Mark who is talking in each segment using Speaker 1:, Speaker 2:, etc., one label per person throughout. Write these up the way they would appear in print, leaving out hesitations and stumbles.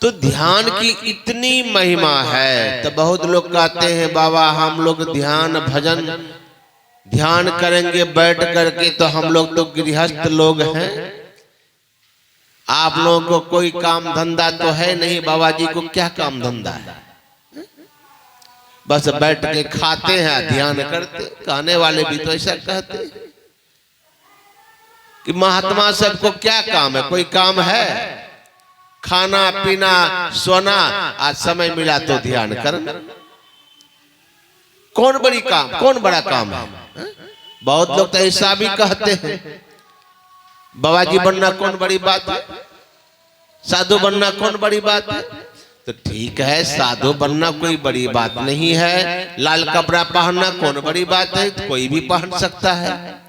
Speaker 1: तो ध्यान की इतनी महिमा है। तो बहुत लोग कहते हैं बाबा हम लोग ध्यान भजन ध्यान करेंगे बैठ करके, तो हम लोग तो गृहस्थ लोग हैं, आप लोगों को कोई काम धंधा तो है नहीं। बाबा जी को क्या काम धंधा है, बस बैठ के खाते हैं ध्यान करते। कहने वाले भी तो ऐसा कहते हैं कि महात्मा सबको क्या काम है, कोई काम है? खाना पीना सोना, आज समय मिला तो ध्यान करना। कौन बड़ी काम, कौन बड़ा काम है? बहुत लोग तो ऐसा भी कहते हैं बाबा जी बनना कौन बड़ी बात है, साधु बनना कौन बड़ी बात है। तो ठीक है, साधु बनना कोई बड़ी बात नहीं है, लाल कपड़ा पहनना कौन बड़ी बात है, तो कोई भी पहन सकता है।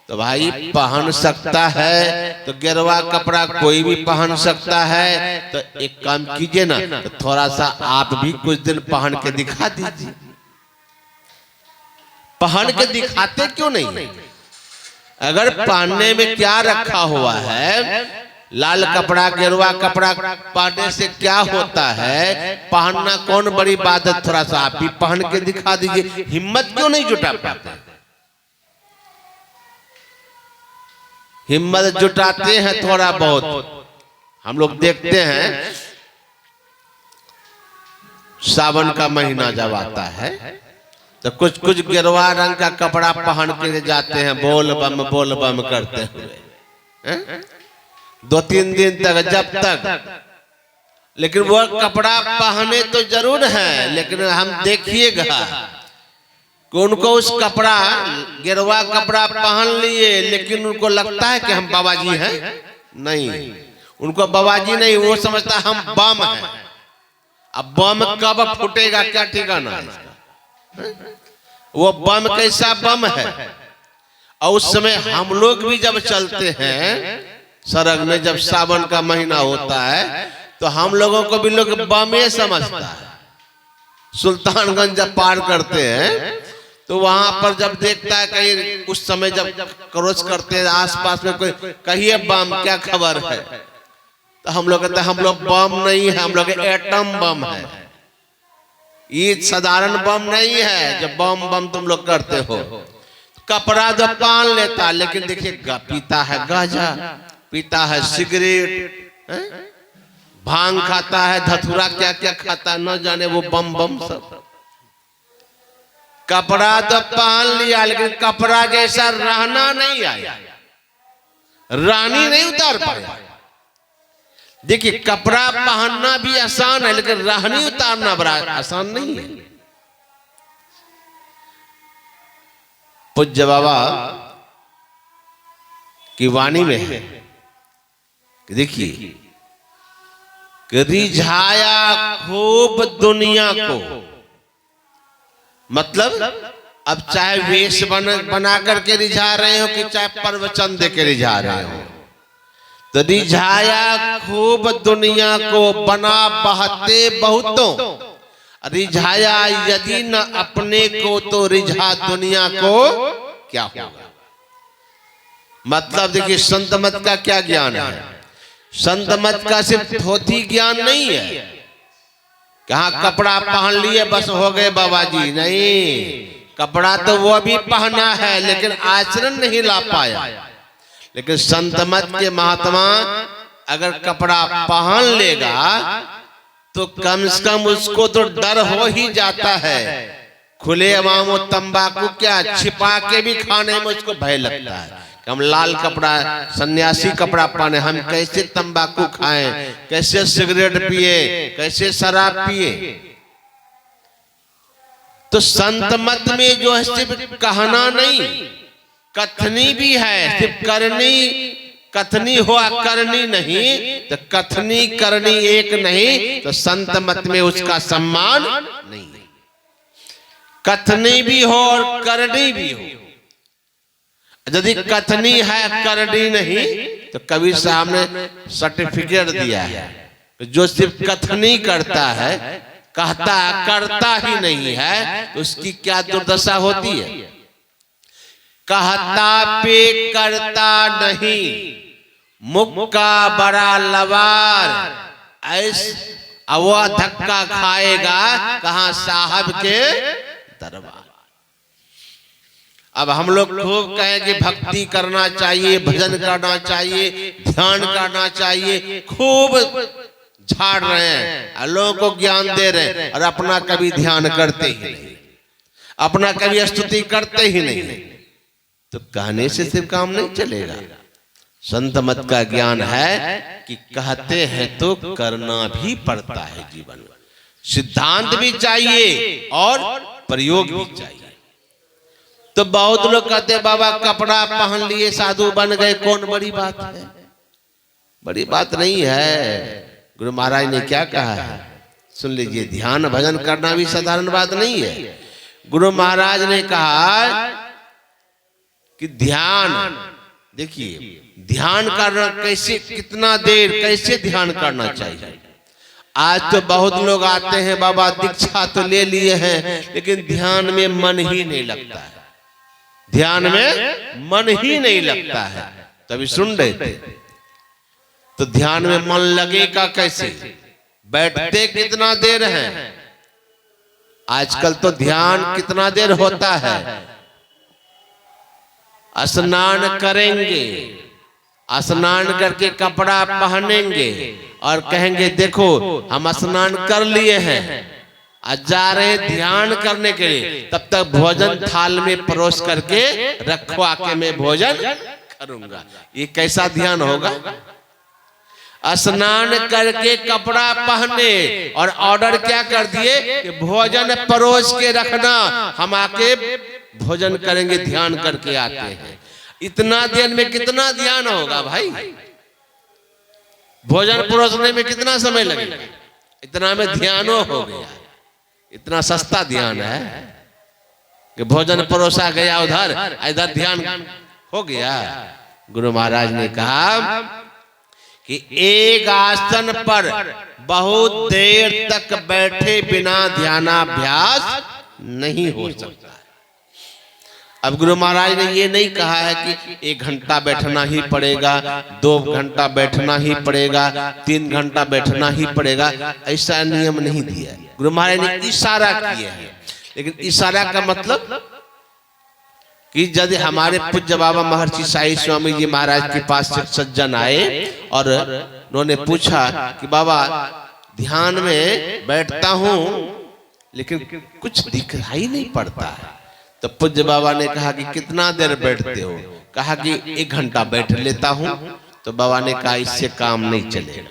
Speaker 1: तो भाई पहन सकता है तो गेरुआ कपड़ा कोई भी पहन सकता है। तो एक काम कीजिए ना, तो थोड़ा सा आप भी कुछ दिन पहन के दिखा दीजिए। पहन के दिखाते क्यों नहीं? अगर पहनने में क्या रखा हुआ है, लाल कपड़ा गेरुआ कपड़ा पहनने से क्या होता है, पहनना कौन बड़ी बात है, थोड़ा सा आप भी पहन के दिखा दीजिए। हिम्मत क्यों नहीं जुटा पाते? हिम्मत जुटाते हैं थोड़ा बहुत। हम लोग देखते हैं सावन का महीना जब आता है तो कुछ कुछ गेरुआ रंग का कपड़ा पहन के जाते हैं बोल बम करते हुए 2-3 दिन तक, जब तक। लेकिन वो कपड़ा पहने तो जरूर है, लेकिन हम देखिएगा कि उनको उस कपड़ा गेरुआ कपड़ा पहन लिए, लेकिन उनको लगता है कि हम बाबा जी हैं। नहीं, उनको बाबा जी नहीं, वो समझता हम बम हैं। अब बम कब फूटेगा क्या ठिकाना है इसका? वो बम कैसा बम है। और उस समय हम लोग भी जब चलते हैं सड़क में, जब सावन का महीना होता है, तो हम लोगों को भी लोग बम समझता है। सुल्तानगंज जब पार करते हैं तो वहां पर जब देखता है कहीं, उस समय जब क्रॉस करते हैं आसपास में कोई कहिए बम क्या खबर है, तो हम लोग कहते हैं हम लोग बम नहीं है, हम लोग एटम बम है। ये साधारण बम नहीं है जो बम बम तुम लोग करते हो। कपड़ा जो पहन लेता, लेकिन देखिए पीता है गांजा, पीता है सिगरेट, भांग खाता है, धतूरा क्या क्या खाता है, न जाने वो बम बम सब। कपड़ा तो पहन लिया, लेकिन कपड़ा जैसा रहना नहीं आया, रानी नहीं उतार पाया। देखिए कपड़ा पहनना भी आसान है, लेकिन रहनी उतारना बड़ा आसान नहीं है। पूज्य बाबा की वाणी में है कि देखिए, रिझाया खूब दुनिया को, मतलब अब चाहे वेश बना करके रिझा रहे हो कि चाहे प्रवचन दे के रिझा रहे हो, तो रिझाया खूब दुनिया को, बना बहते बहुतों, रिझाया यदि न अपने को, तो रिझा दुनिया को क्या होगा। मतलब देखिए संत मत का क्या ज्ञान है। संत मत का सिर्फ थोथी ज्ञान नहीं है, कहाँ कपड़ा पहन लिए बस हो गए बाबा जी, नहीं। कपड़ा तो वो भी पहना है, लेकिन आचरण नहीं ला पाया। लेकिन संत मत के महात्मा अगर कपड़ा पहन लेगा तो कम से कम उसको तो डर हो ही जाता है। खुले अवाम तंबाकू क्या छिपा के भी खाने में उसको भय लगता है। हम लाल कपड़ा सन्यासी कपड़ा पहने, हम कैसे तंबाकू खाएं, कैसे सिगरेट पिए, कैसे शराब पिए। तो संत मत में जो है सिर्फ कहना नहीं, कथनी भी है। सिर्फ करनी, कथनी हुआ करनी नहीं, तो कथनी करनी एक नहीं, तो संत मत में उसका सम्मान नहीं। कथनी भी हो और करनी भी हो। यदि कथनी है करनी नहीं, तो कबीर साहब ने सर्टिफिकेट दिया है, जो सिर्फ कथनी करता है, कहता करता ही नहीं है, तो उसकी क्या दुर्दशा होती है। कहता पे करता नहीं, मुक्का बड़ा लवार, अब वह धक्का खाएगा कहां? साहब के दरबार। अब हम लोग खूब कहें कि भक्ति करना चाहिए, भजन करना चाहिए, ध्यान करना चाहिए, खूब झाड़ रहे हैं और लोगों को ज्ञान दे रहे हैं और अपना कभी ध्यान करते ही नहीं, अपना कभी स्तुति करते ही नहीं। तो कहने से सिर्फ काम नहीं चलेगा। संत मत का ज्ञान है कि कहते हैं तो करना भी पड़ता है जीवन में। सिद्धांत भी चाहिए और प्रयोग भी चाहिए। तो बहुत लोग कहते हैं बाबा कपड़ा पहन लिए साधु बन गए, कौन बड़ी बात है? बड़ी बात नहीं है। गुरु महाराज ने क्या कहा है सुन लीजिए। ध्यान भजन करना भी साधारण बात नहीं है। गुरु महाराज ने कहा कि ध्यान, देखिए ध्यान करना कैसे, कितना देर कैसे ध्यान करना चाहिए। आज तो बहुत लोग आते हैं बाबा दीक्षा तो ले लिए हैं लेकिन ध्यान में मन ही नहीं लगता है, ध्यान में मन ही नहीं लगता है। तभी सुन रहे थे तो ध्यान में मन लगेगा कैसे? बैठते कितना देर है? आजकल तो ध्यान कितना देर होता है? स्नान करेंगे, स्नान करके कपड़ा पहनेंगे और कहेंगे देखो हम स्नान कर लिए हैं, आज जा रहे ध्यान करने के लिए। तब तक भोजन थाल में परोस करके रखो, आके मैं भोजन करूंगा। ये कैसा ध्यान होगा? स्नान करके कपड़ा पहने और ऑर्डर क्या कर दिए कि भोजन परोस के रखना, हम आके भोजन करेंगे, ध्यान करके आते हैं। इतना देर में कितना ध्यान होगा भाई? भोजन परोसने में कितना समय लगेगा? इतना में ध्यानो हो गया। इतना सस्ता ध्यान है कि भोजन परोसा गया उधर, इधर ध्यान हो गया। गुरु महाराज ने कहा कि एक आसन पर बहुत देर तक बैठे बिना ध्यानाभ्यास नहीं हो सकता। अब गुरु महाराज ने ये नहीं कहा है कि 1 घंटा बैठना ही पड़ेगा, 2 घंटा बैठना ही पड़ेगा, 3 घंटा बैठना ही पड़ेगा, ऐसा नियम नहीं दिया। गुरु महाराज ने इशारा किया है। लेकिन इशारा का मतलब कि यदि हमारे पूज्य बाबा महर्षि साई स्वामी जी महाराज के पास एक सज्जन आए और उन्होंने पूछा कि बाबा ध्यान में बैठता हूं लेकिन कुछ दिखाई नहीं पड़ता है। तो पूज्य बाबा ने कहा कि कितना देर बैठते हो? कहा कि 1 घंटा बैठ लेता हूं। तो बाबा ने कहा इससे काम नहीं चलेगा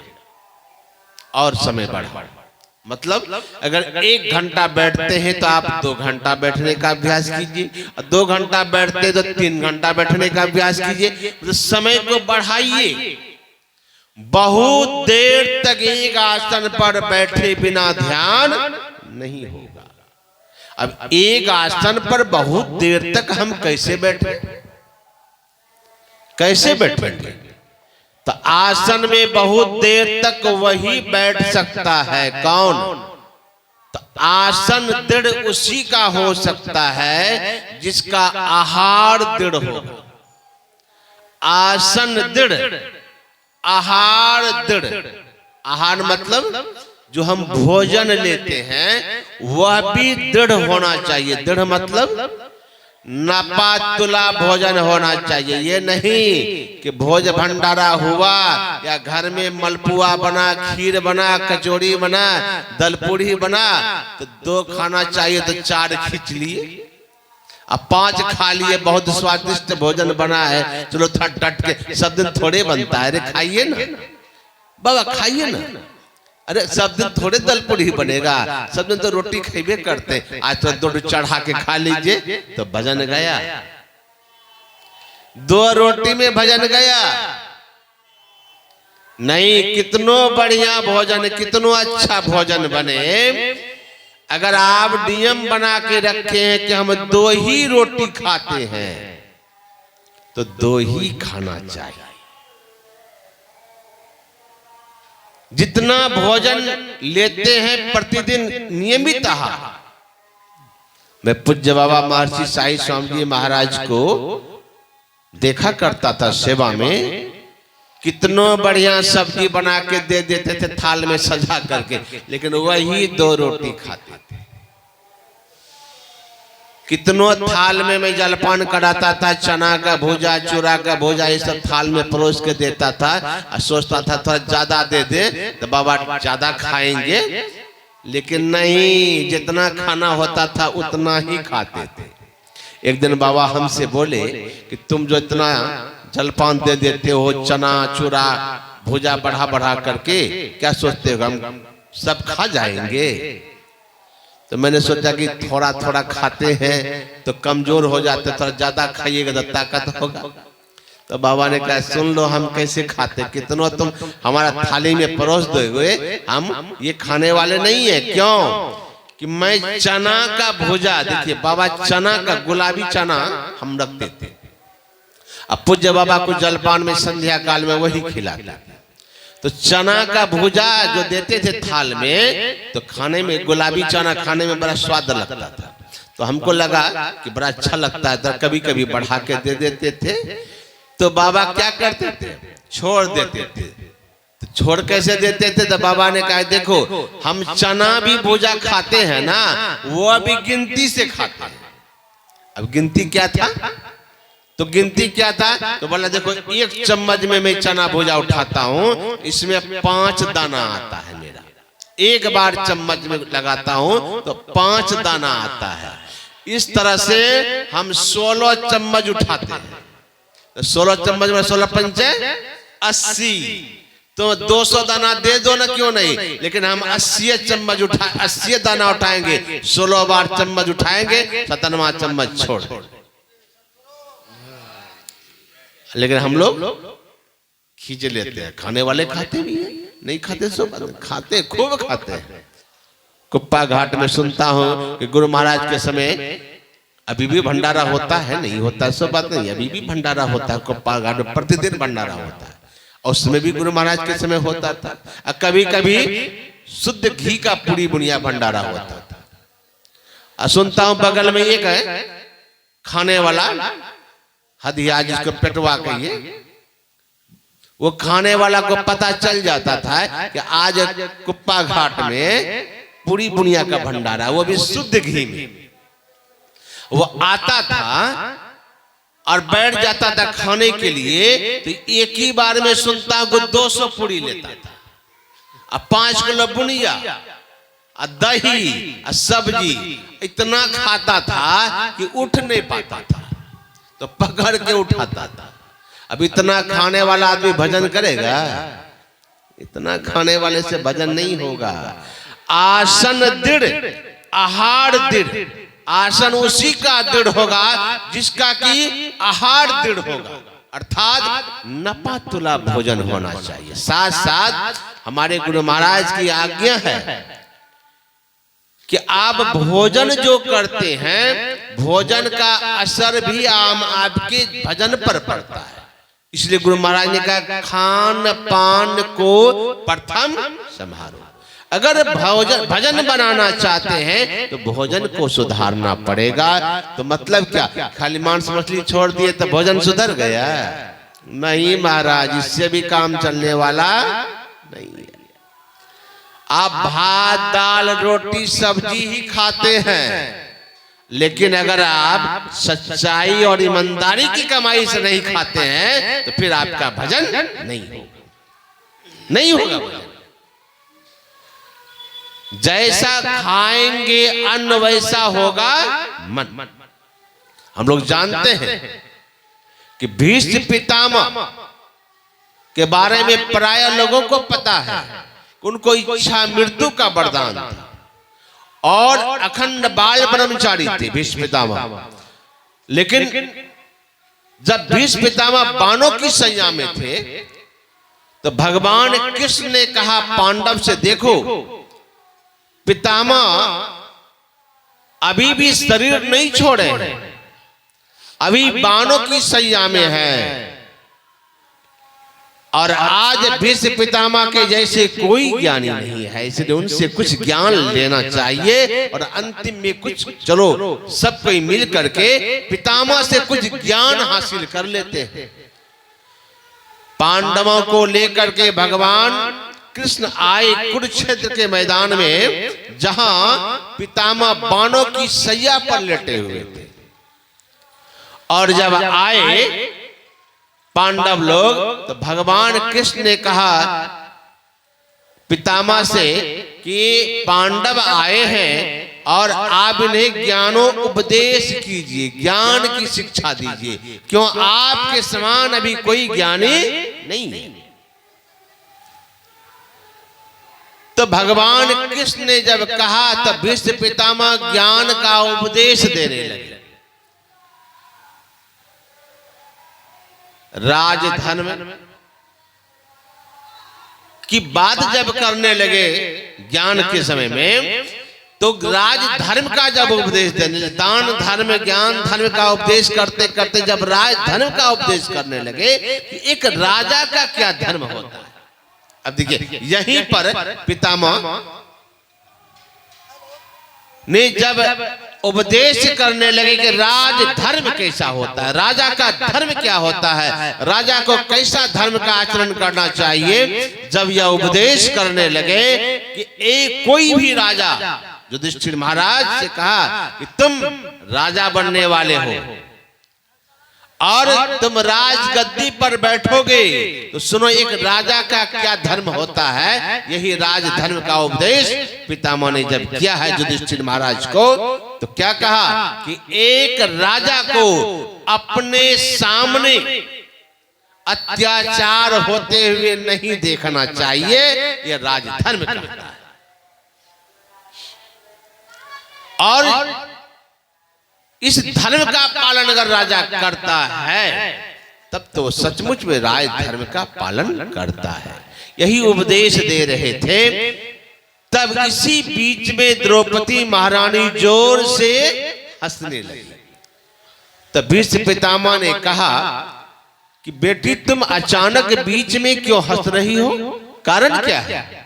Speaker 1: और समय बढ़ा। मतलब अगर 1 घंटा बैठते हैं तो आप 2 घंटा बैठने का अभ्यास कीजिए, और 2 घंटा बैठते तो 3 घंटा बैठने का अभ्यास कीजिए। तो समय को बढ़ाइए। बहुत देर तक एक आसन पर बैठे बिना ध्यान नहीं होगा। अब एक आसन पर बहुत देर तक हम कैसे बैठे? कैसे बैठेंगे? तो आसन में बहुत देर तक वही बैठ सकता है। कौन? तो आसन दृढ़ उसी का हो सकता है जिसका आहार दृढ़ हो। आसन दृढ़, आहार दृढ़। आहार मतलब जो हम भोजन लेते हैं वह भी दृढ़ होना चाहिए। दृढ़ मतलब नापा तुला भोजन होना चाहिए। ये नहीं कि भोज भंडारा हुआ या घर में मलपुआ बना, खीर बना, कचौड़ी बना, दलपूड़ी बना तो 2 खाना चाहिए तो 4 खींच लिए, अब 5 खा लिए। बहुत स्वादिष्ट भोजन बना है, चलो थट थट के। सब दिन थोड़े बनता है। अरे खाइए ना बाबा, खाइए ना। अरे सब दिन थोड़े दलपूड़ी बनेगा, सब दिन तो रोटी खाइबे करते। आज तो 2 चढ़ा के खा लीजिए तो भजन गया। 2 रोटी में भजन गया नहीं। कितनो बढ़िया भोजन, कितनो अच्छा भोजन बने, अगर आप नियम बना के रखे हैं कि हम 2 ही रोटी खाते हैं तो 2 ही खाना चाहिए। जितना भोजन लेते हैं प्रतिदिन नियमित आहार। मैं पूज्य बाबा महर्षि साई स्वामी जी महाराज को देखा करता था सेवा में। कितनों बढ़िया सब्जी बना के दे देते थे थाल में सजा करके, लेकिन वही 2 रोटी खाते थे। कितनों थाल में मैं जलपान कराता था, चना का भूजा, चूरा का भूजा, ये सब थाल में परोस के देता था और सोचता था थोड़ा ज्यादा दे दे तो बाबा ज्यादा खाएंगे, लेकिन नहीं, जितना खाना होता था उतना ही खाते थे। एक दिन बाबा हमसे बोले कि तुम जो इतना जलपान दे देते हो, चना चूरा भूजा बढ़ा बढ़ा करके, क्या सोचते हो हम सब खा जाएंगे? तो मैंने सोचा कि थोड़ा थोड़ा खाते हैं तो कमजोर हो जाते, थोड़ा ज्यादा खाइएगा तो ताकत होगा। तो बाबा ने कहा सुन लो हम कैसे खाते, कितना तुम हमारा थाली में परोस दोगे, हम ये खाने वाले नहीं है। क्यों कि मैं चना का भूजा, देखिए बाबा चना का, गुलाबी चना हम रखते थे। अब पूज्य बाबा को जलपान में संध्या काल में वही खिलाते, तो चना का भूजा जो देते थे थाल में, तो खाने में गुलाबी चना खाने में बड़ा स्वाद लगता था। तो हमको लगा कि बड़ा अच्छा लगता है, तो कभी कभी बढ़ा के दे देते थे। तो बाबा क्या करते थे, छोड़ देते थे। तो छोड़ कैसे देते थे? तो बाबा ने कहा देखो हम चना भी भूजा खाते हैं ना, वो अभी गिनती से खाते हैं। अब गिनती क्या था? तो गिनती क्या था? तो बोला देखो 1 चम्मच में मैं चना भूजा उठाता हूँ, इसमें 5 दाना आता है मेरा। एक बार चम्मच में लगाता हूँ तो 5 दाना आता है। इस तरह से हम 16 चम्मच उठाते हैं। तो 16 चम्मच में 16 पंचे 80, तो 200 दाना दे दो ना, क्यों नहीं, लेकिन हम 80 चम्मच 80 दाना उठाएंगे, 16 बार चम्मच उठाएंगे, 57वां चम्मच छोड़। लेकिन हम लोग खींच लेते हैं, खाने वाले खाते भी हैं, नहीं खाते सो खाते, खूब खाते हैं। कुप्पा घाट में सुनता हूँ कि गुरु महाराज के समय अभी भी भंडारा होता है, नहीं होता सो बात नहीं, अभी भी भंडारा होता है कुप्पा घाट में, प्रतिदिन भंडारा होता है। और उसमें भी गुरु महाराज के समय होता था। कभी कभी शुद्ध घी का पूरी बुनिया भंडारा होता था। सुनता हूँ बगल में एक है खाने वाला हदिया, जिसको पेटवा कहिए, वो खाने वाला को पता चल जाता था कि आज कुप्पा घाट में पूरी बुनिया का भंडारा, वो भी शुद्ध घी में। वो आता था और बैठ जाता था खाने के लिए, तो एक ही बार में सुनता हूं 200 पूरी लेता था, अब 5 किलो बुनिया, दही, सब्जी, इतना खाता था कि उठ नहीं पाता था, तो पकड़ के उठाता था। अब इतना खाने वाला आदमी भजन करेगा? इतना खाने वाले से भजन नहीं होगा। आसन दृढ़, आहार दृढ़। आसन उसी का दृढ़ होगा जिसका कि आहार दृढ़ होगा, अर्थात नपा तुला भोजन होना चाहिए। साथ साथ हमारे गुरु महाराज की आज्ञा है कि आप भोजन जो करते हैं, भोजन का असर भी आपके भजन पर पड़ता है। इसलिए गुरु महाराज ने कहा खान पान को प्रथम संभालो। अगर भजन बनाना चाहते हैं तो भोजन को सुधारना पड़ेगा। तो मतलब क्या, खाली मांस मछली छोड़ दिए तो भोजन सुधर गया? नहीं महाराज, इससे भी काम चलने वाला नहीं है। आप भात दाल रोटी सब्जी ही खाते हैं, लेकिन अगर आप सच्चाई और ईमानदारी की कमाई से नहीं खाते हैं तो फिर आपका भजन नहीं होगा, नहीं होगा भजन। जैसा खाएंगे अन्न वैसा होगा मन। हम लोग जानते हैं कि भीष्म पितामह के बारे में प्राय लोगों को पता है, उनको इच्छा मृत्यु का वरदान था और अखंड बाल ब्रह्मचारी थे भीष्म पितामह। लेकिन जब भीष्म पितामह बाणों की सैया में थे तो भगवान कृष्ण ने कहा पांडव से, देखो पितामह अभी भी शरीर नहीं छोड़े, अभी बाणों की सैया में है, और आज भीष्म पितामह के जैसे कोई ज्ञानी नहीं है, इसलिए उनसे कुछ ज्ञान लेना चाहिए। और अंतिम में कुछ चलो सब कोई मिल करके पितामह से कुछ ज्ञान हासिल कर लेते हैं। पांडवों को लेकर के भगवान कृष्ण आए कुरुक्षेत्र के मैदान में, जहां पितामह बाणों की सैया पर लेटे हुए थे। और जब आए पांडव लोग, तो भगवान कृष्ण ने कहा पितामह से कि पांडव आए हैं और आप इन्हें ज्ञानो उपदेश कीजिए, ज्ञान की शिक्षा दीजिए, क्यों आपके समान अभी कोई ज्ञानी नहीं है। तो भगवान कृष्ण ने जब कहा, तब भीष्म पितामह ज्ञान का उपदेश देने लगे। राजधर्म की बात जब करने लगे ज्ञान के समय में, तो राजधर्म का जब उपदेश देने, दान धर्म ज्ञान धर्म का उपदेश करते करते जब राजधर्म का उपदेश करने लगे कि एक राजा का क्या धर्म होता है। अब देखिए, यहीं पर पितामह ने जब उपदेश करने लगे कि राज धर्म कैसा होता है, राजा का धर्म क्या होता है, राजा को कैसा धर्म का आचरण करना चाहिए, जब यह उपदेश करने लगे कि एक कोई भी राजा, युधिष्ठिर महाराज से कहा कि तुम राजा बनने वाले हो और तुम राज गद्दी पर बैठोगे, तो सुनो एक राजा का क्या धर्म होता है। यही राज धर्म का उपदेश पितामह ने जब किया है युधिष्ठिर महाराज को, तो क्या कहा कि एक राजा को अपने सामने अत्याचार होते हुए नहीं देखना चाहिए, यह राजधर्म कहता है। और इस धर्म का पालन अगर राजा करता है, तब तो सचमुच में राज धर्म का पालन करता है। यही उपदेश दे रहे थे। तब इसी बीच में द्रौपदी महारानी जोर से हंसने लगी। तब भीष्म पितामह ने कहा कि बेटी, तुम अचानक बीच में क्यों हंस रही हो, कारण क्या है।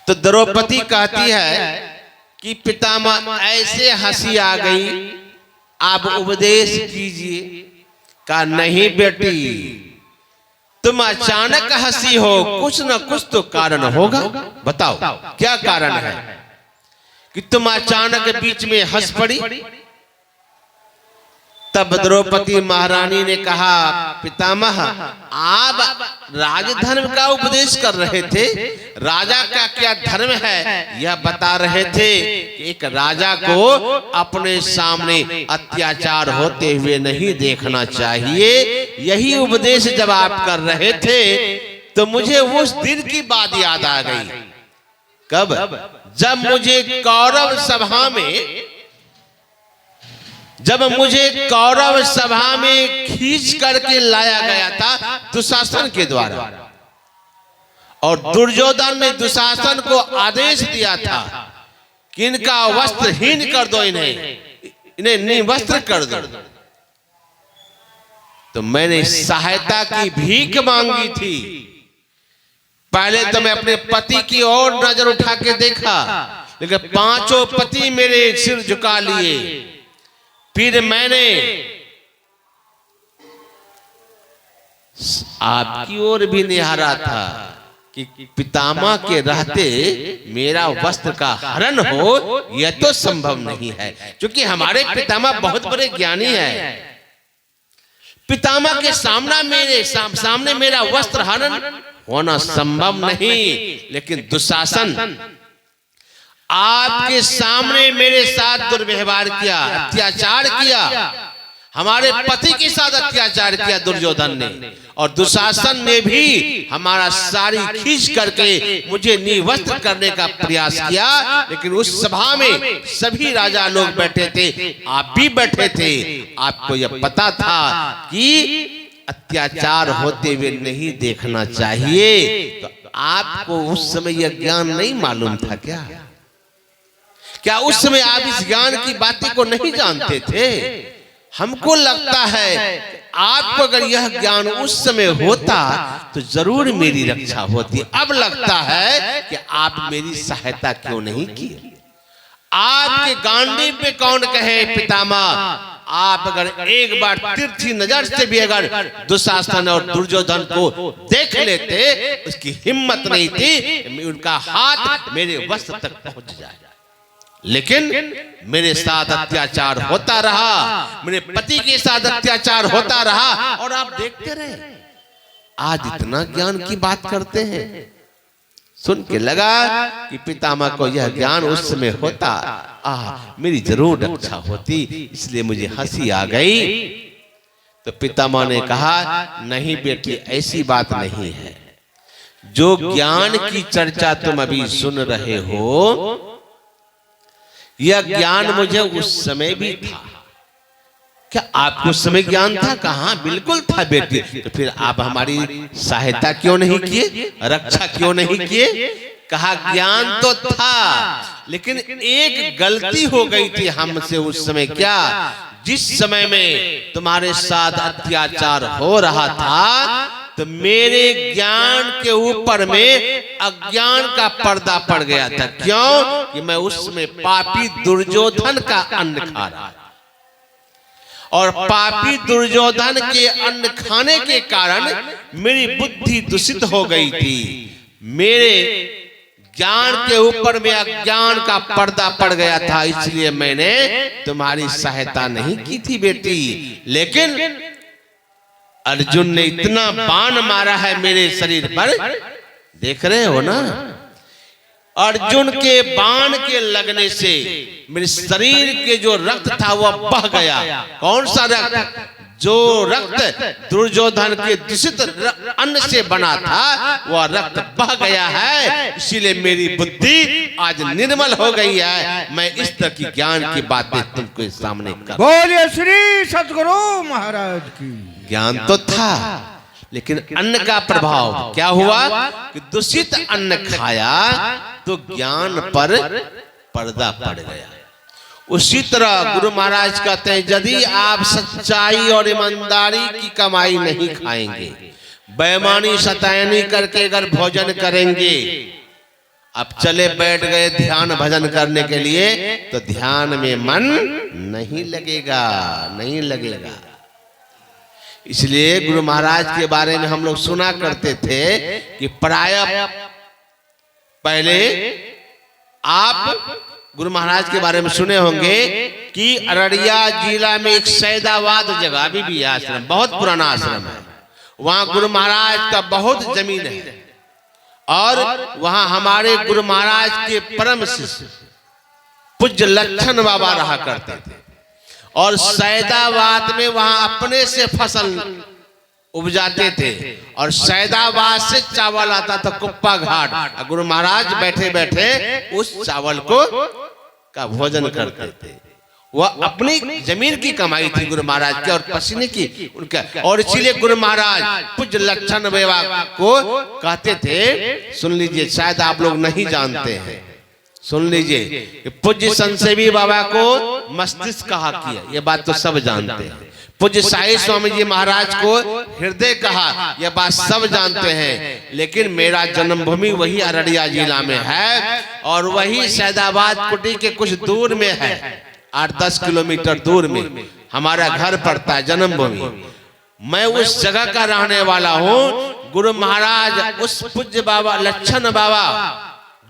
Speaker 1: तो द्रौपदी कहती है कि पितामह ऐसे हंसी आ गई, आप उपदेश कीजिए। कहा नहीं बेटी, तुम अचानक हंसी हो, कुछ न कुछ तो कारण होगा, बताओ क्या कारण है कि तुम अचानक बीच में हंस पड़ी। तब द्रौपदी महारानी ने कहा पितामह, आप राजधर्म का उपदेश कर रहे थे, राजा का क्या धर्म है यह बता रहे थे कि एक राजा को अपने सामने अत्याचार होते हुए नहीं देखना चाहिए। यही उपदेश जब आप कर रहे थे, तो मुझे उस दिन की बात याद आ गई। कब? जब मुझे कौरव सभा में खींच करके लाया गया था दुशासन के द्वारा, और दुर्योधन ने दुशासन को आदेश दिया था कि इनका वस्त्रहीन कर दो, इन्हें निवस्त्र कर दो। तो मैंने सहायता की भीख मांगी थी। पहले तो मैं अपने पति की ओर नजर उठा के देखा, लेकिन पांचों पति मेरे सिर झुका लिए। फिर मैंने आपकी ओर भी निहारा था कि पितामह के रहते मेरा वस्त्र का हरण हो, यह तो संभव नहीं है, क्योंकि हमारे पितामह बहुत बड़े ज्ञानी हैं। पितामह के सामने मेरा वस्त्र हरण होना संभव नहीं। लेकिन दुशासन आपके सामने मेरे साथ दुर्व्यवहार किया, अत्याचार किया, हमारे पति के साथ अत्याचार किया दुर्योधन ने, और दुशासन ने भी हमारा साड़ी खींच करके मुझे निवस्त्र करने का प्रयास किया। लेकिन उस सभा में सभी राजा लोग बैठे थे, आप भी बैठे थे। आपको यह पता था कि अत्याचार होते हुए नहीं देखना चाहिए, तो आपको उस समय यह ज्ञान नहीं मालूम था क्या उस समय आप इस ज्ञान की बातें को नहीं जानते थे? हमको लगता है आपको अगर यह ज्ञान उस समय होता तो जरूर मेरी रक्षा होती। अब लगता है कि आप मेरी सहायता क्यों नहीं की। आपके गांडीव पे कौन कहे पितामह, आप अगर एक बार तिरछी नजर से भी अगर दुशासन और दुर्योधन को देख लेते, उसकी हिम्मत नहीं थी उनका हाथ मेरे वस्त्र तक पहुंच जाए। लेकिन मेरे साथ अत्याचार होता रहा, मेरे पति के साथ अत्याचार होता रहा, और आप देखते रहे। आज इतना ज्ञान की बात करते हैं। सुन के लगा कि पितामह को यह ज्ञान उस समय होता, मेरी जरूर रक्षा होती, इसलिए मुझे हंसी आ गई। तो पितामह ने कहा, नहीं बेटी, ऐसी बात नहीं है। जो ज्ञान की चर्चा तुम अभी सुन रहे हो, यह ज्ञान मुझे उस समय भी था। क्या आपको उस समय ज्ञान था? कहाँ, बिल्कुल था बेटी। तो फिर आप हमारी सहायता क्यों नहीं किए, रक्षा क्यों नहीं किए? कहा, ज्ञान तो था, लेकिन एक गलती हो गई थी हमसे उस समय। क्या? जिस समय में तुम्हारे साथ अत्याचार हो रहा था, तो मेरे ज्ञान के ऊपर में अज्ञान का पर्दा पड़ गया था। क्यों? कि मैं उसमें पापी दुर्योधन का अन्न खा रहा था, और पापी दुर्योधन के अन्न खाने के कारण मेरी बुद्धि दूषित हो गई थी। मेरे ज्ञान के ऊपर में अज्ञान का पर्दा पड़ गया था, इसलिए मैंने तुम्हारी सहायता नहीं की थी बेटी। लेकिन अर्जुन ने इतना बाण मारा है मेरे शरीर पर, देख रहे हो ना? अर्जुन के बाण के लगने से मेरे शरीर के जो रक्त था वह बह गया। कौन सा रक्त? जो रक्त दुर्योधन के दूषित अन्न से बना था, वह रक्त बह गया है। इसीलिए मेरी बुद्धि आज निर्मल हो गई है। मैं इस तरह की ज्ञान की बातें तुमको सामने कर।
Speaker 2: बोलिए श्री सद्गुरु महाराज की।
Speaker 1: ज्ञान तो था, लेकिन अन्न का प्रभाव क्या हुआ कि दूषित अन्न खाया तो ज्ञान पर पर्दा पड़ गया। उसी तरह गुरु महाराज कहते हैं, यदि आप सच्चाई और ईमानदारी की कमाई नहीं खाएंगे, बेईमानी शतैनी करके अगर भोजन करेंगे, अब चले बैठ गए ध्यान भजन करने के लिए, तो ध्यान में मन नहीं लगेगा, नहीं लगेगा। इसलिए गुरु महाराज के बारे में हम लोग सुना करते थे कि प्रायः पहले आप गुरु महाराज के बारे में सुने होंगे कि अररिया जिला में एक सैदाबाद जगह अभी भी आश्रम, बहुत पुराना आश्रम है। वहां गुरु महाराज का बहुत जमीन है, और वहां हमारे गुरु महाराज के परम शिष्य पूज्य लक्षण बाबा रहा करते थे। और सैदाबाद में वहां अपने से फसल उपजाते थे, और सैदाबाद से चावल आता था कुप्पा घाट। गुरु महाराज बैठे बैठे उस चावल को का भोजन करते थे। वह अपनी जमीन की कमाई थी गुरु महाराज की, और पसीने की उनका। और इसीलिए गुरु महाराज पूज्य लक्षण बाबा को कहते थे, सुन लीजिए, शायद आप लोग नहीं जानते हैं, सुन लीजिए, पूज्य संसेवी बाबा को मस्तिष्क कहा किया, यह बात तो सब जानते हैं। पूज्य साई स्वामी जी महाराज को हृदय कहा, यह बात सब जानते हैं। लेकिन मेरा जन्मभूमि वही अररिया जिला में है, और वही सैदाबाद कुटी के कुछ दूर में है, 8-10 किलोमीटर दूर में हमारा घर पड़ता है, जन्मभूमि। मैं उस जगह का रहने वाला हूँ। गुरु महाराज उस पूज्य बाबा लक्षण बाबा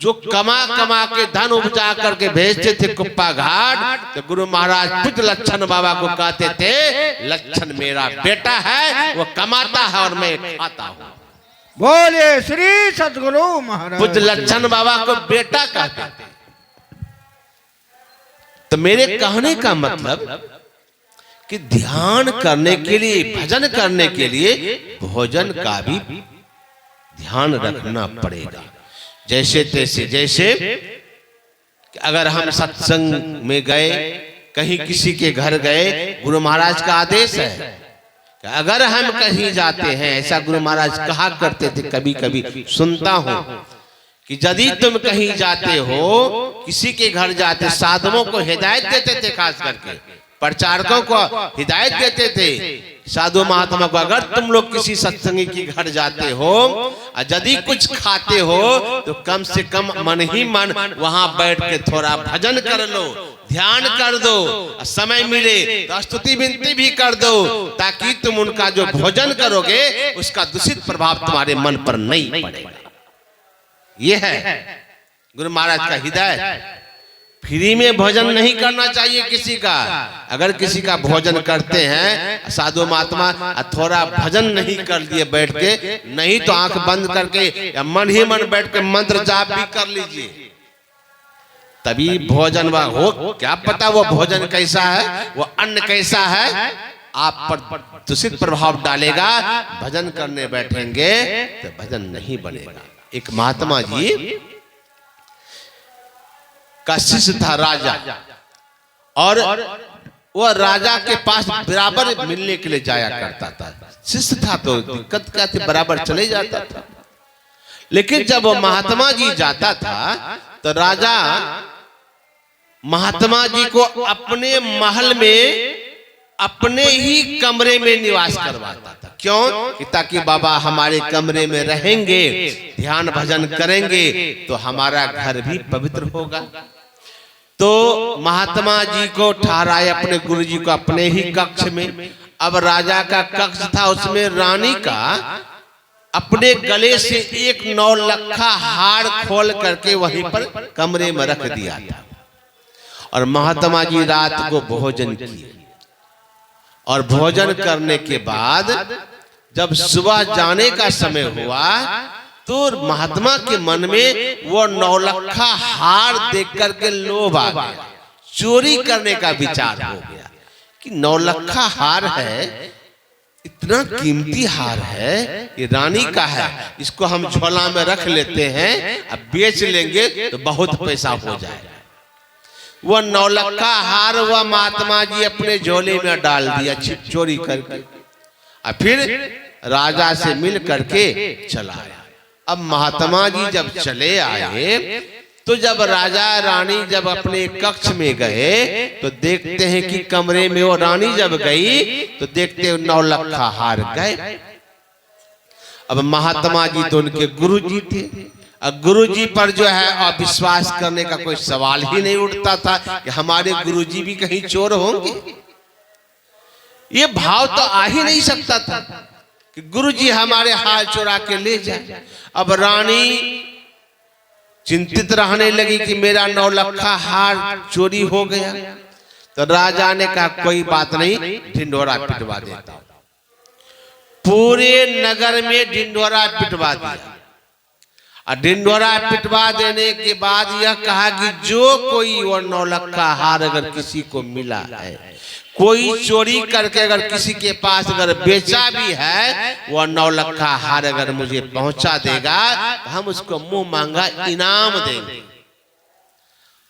Speaker 1: जो कमा कमा के धन उपजा करके भेजते थे कुप्पा घाट, तो गुरु महाराज पूज्य लक्षण बाबा को कहते थे, लक्षण मेरा बेटा है, वो कमाता है और मैं खाता हूँ।
Speaker 2: बोले श्री सद्गुरु महाराज।
Speaker 1: पूज्य लक्षण बाबा को बेटा कहते थे। तो मेरे कहने का मतलब कि ध्यान करने के लिए, भजन करने के लिए भोजन का भी ध्यान रखना पड़ेगा। जैसे तैसे, जैसे अगर हम सत्संग में गए, कहीं किसी के घर गए, गुरु महाराज का आदेश है कि अगर हम कहीं जाते हैं, ऐसा गुरु महाराज कहा करते थे, कभी कभी सुनता हूं कि यदि तुम कहीं जाते हो, किसी के घर जाते, साधुओं को हिदायत देते थे, खास करके प्रचारकों को हिदायत देते थे, साधु महात्मा को, अगर तुम लोग किसी सत्संगी के घर जाते हो और यदि कुछ खाते हो, तो कम से कम मन ही मन वहां बैठ के थोड़ा भजन कर लो, ध्यान कर दो, समय मिले तो स्तुति विनती भी कर दो, ताकि तुम उनका जो भोजन करोगे उसका दूषित प्रभाव तुम्हारे मन पर नहीं पड़ेगा। यह है गुरु महाराज का हिदायत। फ्री में भोजन नहीं करना चाहिए किसी का। अगर किसी का भोजन करते हैं साधु महात्मा, थोड़ा भजन नहीं कर लिए बैठ के, नहीं तो आंख बंद करके या मन ही मन बैठ के मंत्र जाप भी कर लीजिए, तभी भोजन वह हो। क्या पता वो भोजन कैसा है, वो अन्न कैसा है, आप पर दूषित प्रभाव डालेगा। भजन करने बैठेंगे तो भजन नहीं बनेगा। एक महात्मा जी का शिष्य था राजा, और वह राजा के पास बराबर मिलने के लिए जाया करता था। शिष्य था तो दिक्कत क्या थी, बराबर चले जाता था। लेकिन जब वो महात्मा जी जाता था तो राजा महात्मा जी को अपने महल में अपने ही कमरे में निवास करवाता था। क्यों? ताकि बाबा हमारे कमरे में रहेंगे, ध्यान भजन करेंगे तो हमारा घर भी पवित्र होगा। तो महात्मा जी को ठहराए अपने गुरु जी को अपने ही कक्ष में। अब राजा का कक्ष था, उसमें रानी का अपने गले से एक 9 लखा हार खोल करके वहीं पर कमरे में रख दिया था। और महात्मा जी रात को भोजन किए, और भोजन करने के बाद जब सुबह जाने का समय हुआ तो महात्मा के मन में वो 9 लखा हार देख करके लोभ आ गया, चोरी करने का विचार हो गया कि 9 लखा हार है, इतना कीमती हार है, ये रानी का है, इसको हम झोला में रख लेते हैं, अब बेच लेंगे तो बहुत पैसा हो जाएगा। वह 9 लखा हार वह महात्मा जी अपने झोले में डाल दिया चोरी करके, और फिर राजा से मिल करके चला आया। अब महात्मा जी जब चले आए तो जब राजा रानी जब अपने कक्ष में गए तो देखते हैं कि कमरे में वो रानी जब गई तो देखते हैं 9 लखा हार गए। अब महात्मा जी तो उनके गुरु जी थे, अब गुरु जी पर जो है अविश्वास करने का कोई सवाल ही नहीं उठता था कि हमारे गुरु जी भी कहीं चोर होंगे। ये भाव तो आ ही नहीं सकता था कि गुरु जी हमारे हार चुरा के ले जाए। अब रानी चिंतित रहने लगी कि मेरा 9 लखा हार चोरी हो गया। तो राजा ने कहा कोई बात नहीं, ढिंढोरा पिटवा देता। पूरे नगर में ढिंढोरा पिटवा दिया, और ढिंढोरा पिटवा देने के बाद यह कहा कि जो कोई वो 9 लखा हार अगर किसी को मिला है, कोई चोरी करके अगर किसी के पास अगर बेचा भी है, वह 9 लखा हार अगर मुझे पहुंचा देगा तो हम उसको मुंह मांगा इनाम देंगे।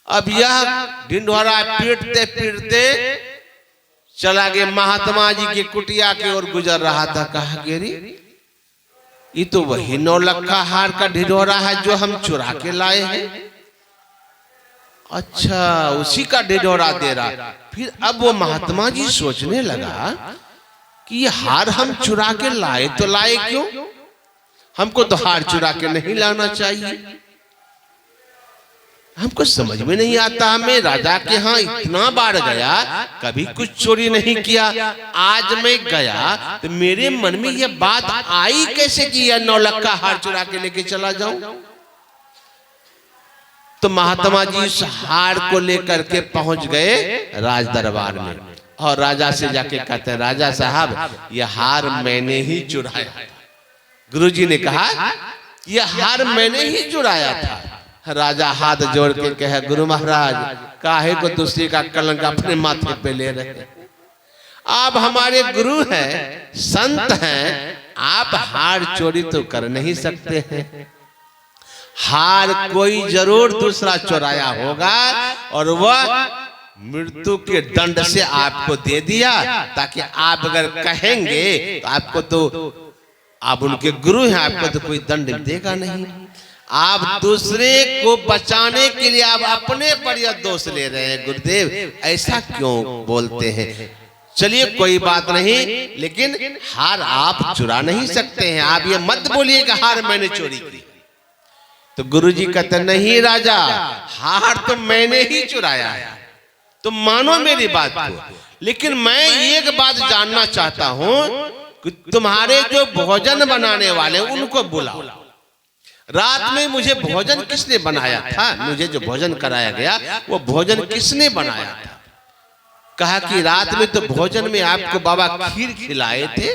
Speaker 1: अब यह ढिंढोरा पीटते पीटते चला गया, महात्मा जी की कुटिया की ओर गुजर रहा था। कहा गिरी ये तो वही 9 लखा हार का ढिंढोरा है जो हम चुरा के लाए हैं। अच्छा, उसी का ढिंढोरा दे रहा। फिर अब वो महात्मा जी सोचने लगा कि ये हार हम चुरा के लाए तो लाए क्यों, हमको तो हार चुरा के नहीं लाना चाहिए। हमको समझ में नहीं आता, हमें राजा के यहाँ इतना बार गया, कभी कुछ चोरी नहीं किया, आज मैं गया तो मेरे मन में यह बात आई कैसे कि यह 9 लखा हार चुरा के लेके चला जाऊं। तो महात्मा जी उस हार को लेकर के पहुंच गए राज दरबार में, और राजा से जाके कहते हैं राजा साहब यह हार मैंने ही चुराया था। गुरुजी ने कहा यह हार मैंने ही चुराया था। राजा हाथ जोड़ के कहे गुरु महाराज काहे को दूसरे का कलंक अपने माथे पे ले रहे, आप हमारे गुरु हैं, संत हैं, आप हार चोरी तो कर नहीं सकते हैं। हार कोई जरूर दूसरा चुराया होगा और वह मृत्यु के दंड से आपको दे दिया, ताकि आप अगर कहेंगे तो आपको तो आप उनके गुरु हैं, आपको तो कोई दंड देगा नहीं। आप दूसरे को बचाने के लिए आप अपने पर यह दोष ले रहे हैं। गुरुदेव ऐसा क्यों बोलते हैं? चलिए कोई बात नहीं, लेकिन हार आप चुरा नहीं सकते हैं। आप ये मत बोलिए कि हार मैंने चोरी की। तो गुरुजी कहते नहीं राजा, हार तो मैंने ही चुराया है। तो मानो मेरी बात को, लेकिन मैं एक बात जानना चाहता हूं कि तुम्हारे जो भोजन बनाने वाले उनको बुलाओ। रात में मुझे भोजन किसने बनाया था? मुझे जो भोजन कराया गया वो भोजन किसने बनाया था? कहा कि रात में तो भोजन में आपको बाबा खीर खिलाए थे।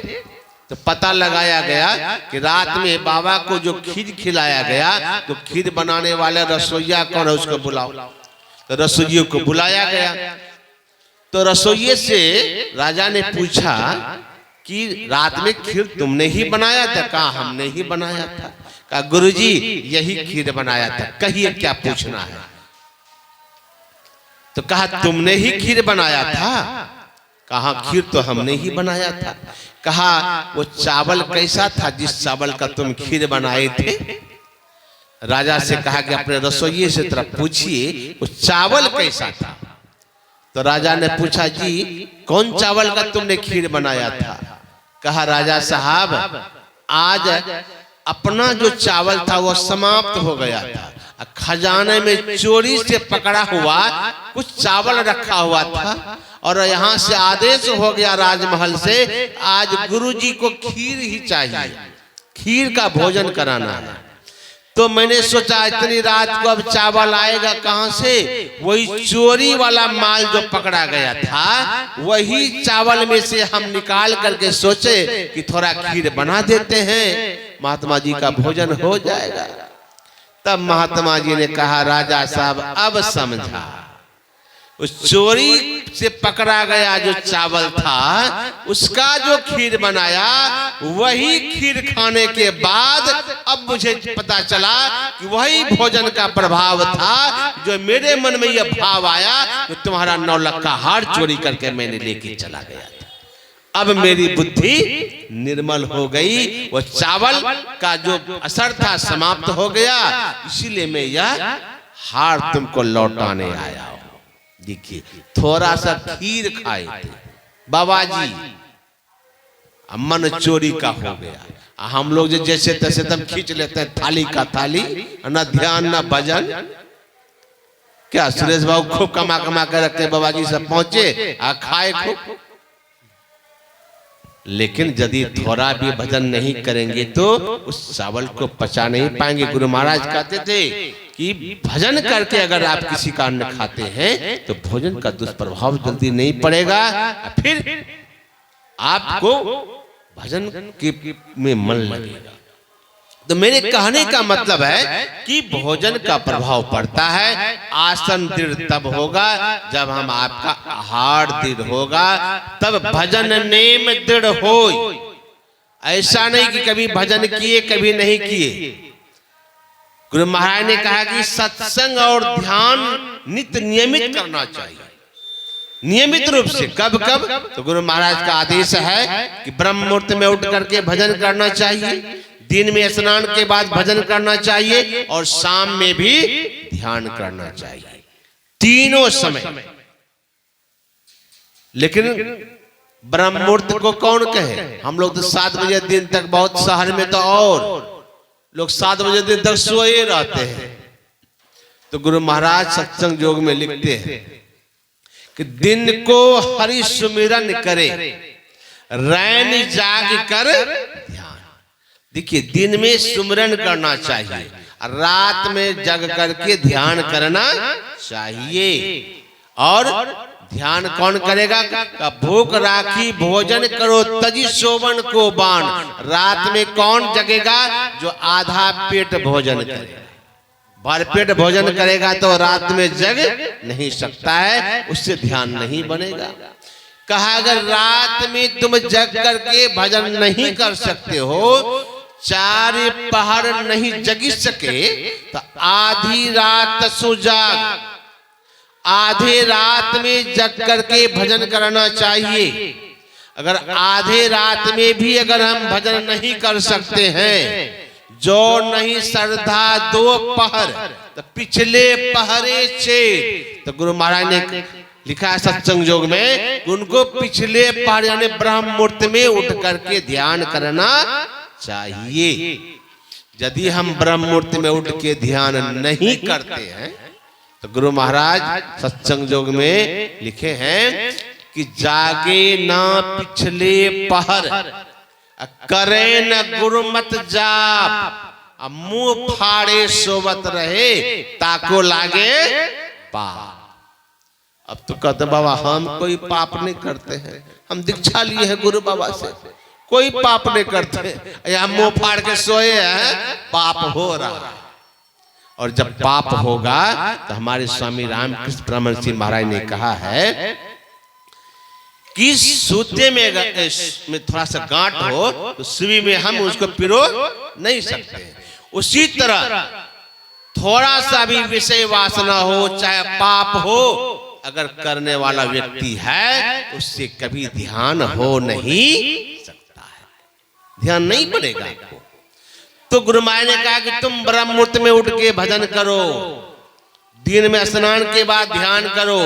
Speaker 1: तो पता लगाया गया कि रात में बाबा को जो खीर खिलाया गया, तो खीर बनाने वाले रसोइया कौन है उसको बुलाओ। तो रसोइयों को बुलाया गया। तो रसोइये से राजा ने पूछा कि रात में खीर तुमने ही बनाया था? कहा हमने ही बनाया था। कहा गुरुजी यही खीर बनाया था, कहिए क्या पूछना है। तो कहा तुमने ही खीर बनाया था? कहा खीर तो हमने ही बनाया था। कहा वो चावल कैसा था जिस चावल का तुम खीर बनाए थे? राजा से कहा कि अपने रसोइये से तरफ पूछिए वो चावल कैसा था। तो राजा ने पूछा जी कौन चावल का तुमने खीर बनाया था? कहा राजा साहब आज अपना जो चावल था वो समाप्त हो गया था, खजाने में चोरी से पकड़ा हुआ कुछ चावल रखा हुआ था और यहाँ से आदेश हो गया राजमहल से आज गुरुजी को खीर ही चाहिए, खीर का भोजन कराना है। तो मैंने सोचा इतनी रात को अब चावल आएगा कहां से? वही चोरी वाला माल जो पकड़ा गया था वही चावल में से हम निकाल करके सोचे कि थोड़ा खीर बना देते हैं, महात्मा जी का भोजन हो जाएगा। तब महात्मा जी ने कहा राजा साहब अब समझा, उस चोरी से पकड़ा गया जो चावल था उसका जो खीर बनाया वही खीर खाने के बाद अब मुझे पता चला कि वही भोजन का प्रभाव था जो मेरे मन में यह भाव आया कि तुम्हारा 9 लाख का हार चोरी करके मैंने लेके चला गया। अब मेरी बुद्धि निर्मल हो गई, वो चावल का जो असर था समाप्त हो गया, इसीलिए मैं यह हार तुमको लौटाने आया हूं। देखिए थोड़ा सा खीर खाए थे बाबा जी, मन चोरी का हो गया। हम लोग जो जैसे तैसे तब खींच लेते हैं थाली का थाली, न ध्यान न भजन। क्या सुरेश बाबू खूब कमा कमा कर रखते बाबा जी सब पहुंचे खाए खूब, लेकिन यदि थोड़ा भी भजन नहीं करेंगे तो उस चावल को पचा नहीं पाएंगे। गुरु महाराज कहते थे कि भजन करके अगर आप किसी का अन्न खाते हैं तो भोजन का दुष्प्रभाव जल्दी नहीं पड़ेगा, फिर आपको भजन के में मन लगेगा। तो मेरे कहने का मतलब है कि भोजन का प्रभाव पड़ता है। आसन दृढ़ तब होगा जब हम आपका आहार दृढ़ होगा, तब भजन नेम दृढ़ हो। ऐसा नहीं कि कभी भजन किए कभी नहीं किए। गुरु महाराज ने कहा कि सत्संग और ध्यान नित्य नियमित करना चाहिए, नियमित रूप से। कब कब? तो गुरु महाराज का आदेश है कि ब्रह्म मुहूर्त में उठ करके भजन करना चाहिए, दिन में स्नान के बाद भजन करना चाहिए और शाम में भी ध्यान करना चाहिए, तीनों समय। लेकिन ब्रह्म मुहूर्त को कौन कहे? हम लोग तो 7 बजे दिन तक, बहुत शहर में तो और लोग 7 बजे दिन तक सोए रहते हैं। तो गुरु महाराज सत्संग योग में लिखते हैं कि दिन को हरि सुमिरन करे, रैन जाग कर ध्यान। देखिए दिन में सुमिरन करना चाहिए, रात में जग करके ध्यान करना चाहिए। और ध्यान कौन करेगा? का भूख राखी भोजन करो तजी सोवन को बाण। रात में कौन जगेगा? जो आधा पेट भोजन करेगा। भरपेट भोजन करेगा तो रात में जग नहीं सकता है, उससे ध्यान नहीं बनेगा। कहा अगर रात में तुम जग करके भजन नहीं कर सकते हो, 4 पहर नहीं जगी सके, तो आधी रात सो जाग। आधे रात में जग करके भजन करना चाहिए। अगर आधे रात में भी अगर हम भजन नहीं कर सकते हैं, जो नहीं श्रद्धा 2 पहर तो पिछले पहरे 6। तो गुरु महाराज ने लिखा है सत्संग योग में, उनको पिछले पहर यानी ब्रह्म मुहूर्त में उठ करके ध्यान करना चाहिए। यदि हम ब्रह्म मुहूर्त में उठ के ध्यान नहीं करते हैं तो गुरु महाराज सत्संग योग में लिखे हैं कि जागे ना पिछले पहर, करे न गुरुमत जाप, मुंह फाड़े सोवत रहे, ताको लागे पाप। अब तो कहते बाबा हम कोई पाप नहीं करते हैं, हम दीक्षा लिए हैं गुरु बाबा से, कोई पाप नहीं करते, या मुंह फाड़ के सोए हैं, पाप हो रहा है। और जब पाप होगा तो हमारे स्वामी रामकृष्ण परमहंस महाराज ने कहा है कि सूते में थोड़ा सा गांठ हो तो सुई में हम उसको पिरो नहीं सकते। उसी तरह थोड़ा सा भी विषय वासना हो, चाहे पाप हो, अगर करने वाला व्यक्ति है उससे कभी ध्यान हो नहीं सकता है, ध्यान नहीं बनेगा आपको। तो गुरु महाराज ने कहा कि तुम ब्रह्म मुहूर्त में उठ के भजन करो, दिन में स्नान के बाद ध्यान करो,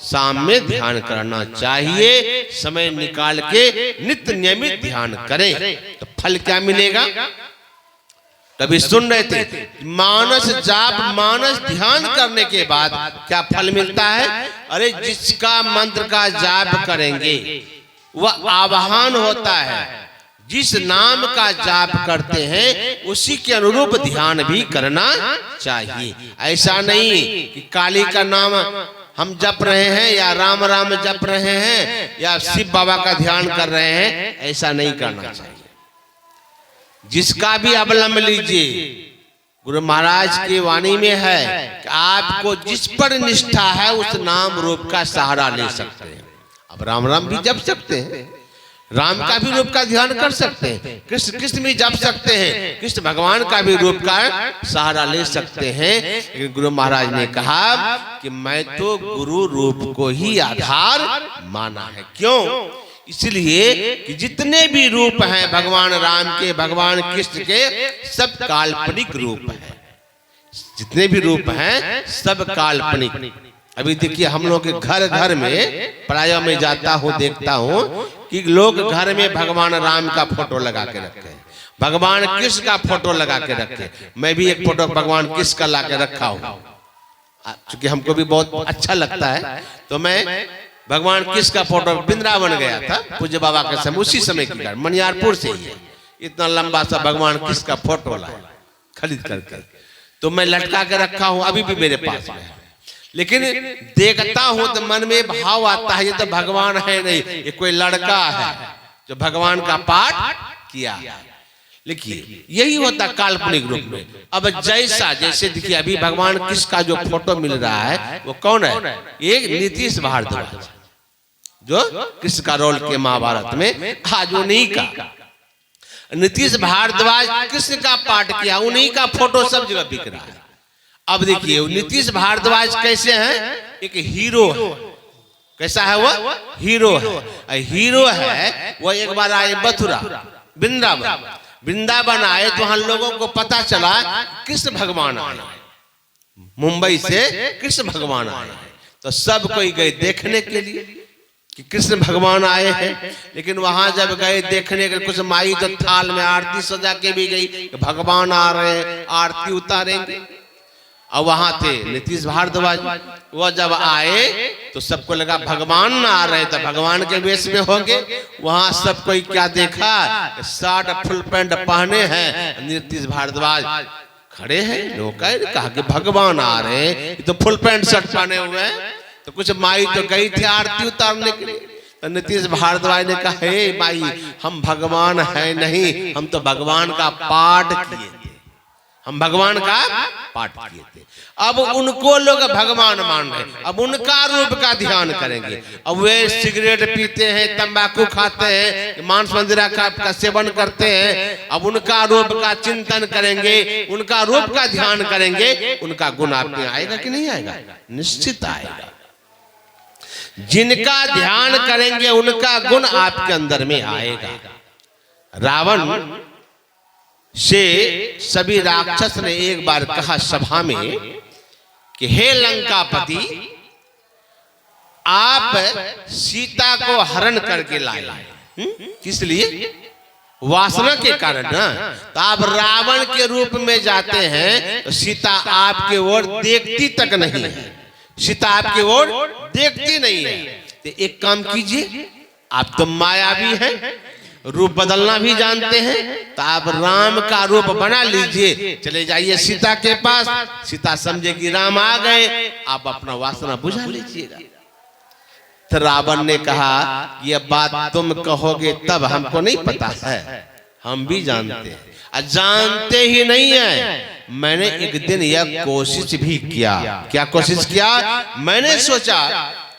Speaker 1: शाम में ध्यान करना चाहिए, समय निकाल के नित्य नियमित ध्यान करें। तो फल क्या मिलेगा? कभी सुन रहे थे मानस जाप, मानस ध्यान करने के बाद क्या फल मिलता है? अरे जिसका मंत्र का जाप करेंगे वह आवाहन होता है, जिस नाम का जाप करते हैं उसी के अनुरूप ध्यान भी करना चाहिए। ऐसा नहीं कि काली का नाम हम जप रहे हैं या राम राम जप रहे हैं या शिव बाबा का ध्यान कर रहे हैं, ऐसा नहीं करना चाहिए। जिसका भी अवलंब लीजिए, गुरु महाराज की वाणी में है कि आपको जिस पर निष्ठा है उस नाम रूप का सहारा ले सकते हैं। अब राम राम भी जप सकते हैं, राम का भी रूप का ध्यान कर सकते हैं, कृष्ण कृष्ण भी जप सकते हैं, कृष्ण भगवान का भी रूप का सहारा ले सकते हैं। लेकिन गुरु महाराज ने कहा कि मैं तो गुरु रूप को ही आधार माना है। क्यों? इसलिए कि जितने भी रूप हैं भगवान राम के, भगवान कृष्ण के, सब काल्पनिक रूप हैं। जितने भी रूप हैं सब काल्पनिक। अभी देखिए हम लोग के घर घर में प्राय में जाता हूँ, देखता हूँ कि लोग घर में भगवान राम का फोटो लगा के रखे हैं, भगवान कृष्ण का फोटो लगा के रखे। मैं भी एक फोटो भगवान कृष्ण का ला के रखा हूँ, क्योंकि हमको भी बहुत अच्छा लगता है। तो मैं भगवान कृष्ण का फोटो वृंदावन गया था पूज्य बाबा के समय, उसी समय की घर मनियारपुर से ही है, इतना लंबा सा भगवान कृष्ण का फोटो लाया खरीद करके, तो मैं लटका के रखा हूँ, अभी भी मेरे पास है। लेकिन देखता हूं तो मन में भाव आता है ये तो भगवान है नहीं, ये कोई लड़का है जो भगवान का पाठ किया। लिखिए यही होता काल्पनिक रूप में। अब जैसे देखिए अभी भगवान कृष्ण का जो फोटो मिल रहा है वो कौन है? एक नीतीश भारद्वाज, जो कृष्ण का रोल के महाभारत में आज उन्हीं का नीतीश भारद्वाज कृष्ण का पाठ किया, उन्हीं का फोटो सब जगह बिक रहा है। अब देखिए नीतीश भारद्वाज कैसे हैं? एक हीरो है। कैसा है वो? हीरो है। हीरो है वो एक बार आए मथुरा वृंदावन आए तो वहां लोगों को पता चला कृष्ण भगवान आए, मुंबई से कृष्ण भगवान आए, तो सब कोई गए देखने के लिए कि कृष्ण भगवान आए हैं। लेकिन वहां जब गए देखने के कुछ माई तो थाल में आरती सजा के भी गई कि भगवान आ रहे हैं, आरती उतारेंगे। और वहां थे नीतीश भारद्वाज, वो जब आए तो सबको लगा भगवान ना आ रहे, तो भगवान के वेश में होंगे। वहां सब कोई क्या देखा, शर्ट फुल पैंट पहने हैं, नीतीश भारद्वाज खड़े हैं। लोग कहा कि भगवान आ रहे हैं, तो फुल पैंट शर्ट पहने हुए हैं। तो कुछ माई तो गई थी आरती उतारने के लिए, तो नीतीश भारद्वाज ने कहा हे माई हम भगवान है नहीं, हम तो भगवान का पाठ किए थे, हम भगवान का पाठ किए थे। अब उनको लोग भगवान मान रहे, अब उनका रूप का ध्यान करेंगे। अब वे सिगरेट पीते हैं, तंबाकू खाते हैं, मांस मंदिरा का सेवन करते हैं। अब उनका रूप का चिंतन करेंगे, उनका रूप का ध्यान करेंगे, उनका गुण आप में आएगा कि नहीं आएगा? निश्चित आएगा। जिनका ध्यान करेंगे उनका गुण आपके अंदर में आएगा। रावण से सभी राक्षस ने एक बार कहा सभा में कि हे लंकापति, आप सीता को हरण करके लाए, किस लिए? वासना के कारण ना। तो आप रावण के रूप में जाते हैं तो सीता आपके ओर देखती तक नहीं है। सीता आपकी ओर देखती नहीं है। तो एक काम कीजिए, आप तो मायावी हैं, रूप बदलना भी जानते हैं, तो आप राम का रूप बना लीजिए, चले जाइए सीता के पास। सीता समझेगी राम आ गए, आप अपना वासना बुझा लीजिएगा। तो रावण ने कहा ये बात तुम कहोगे तब, हमको नहीं पता है, हम भी जानते हैं। जानते ही नहीं है, मैंने एक दिन यह कोशिश भी किया। क्या कोशिश किया? मैंने सोचा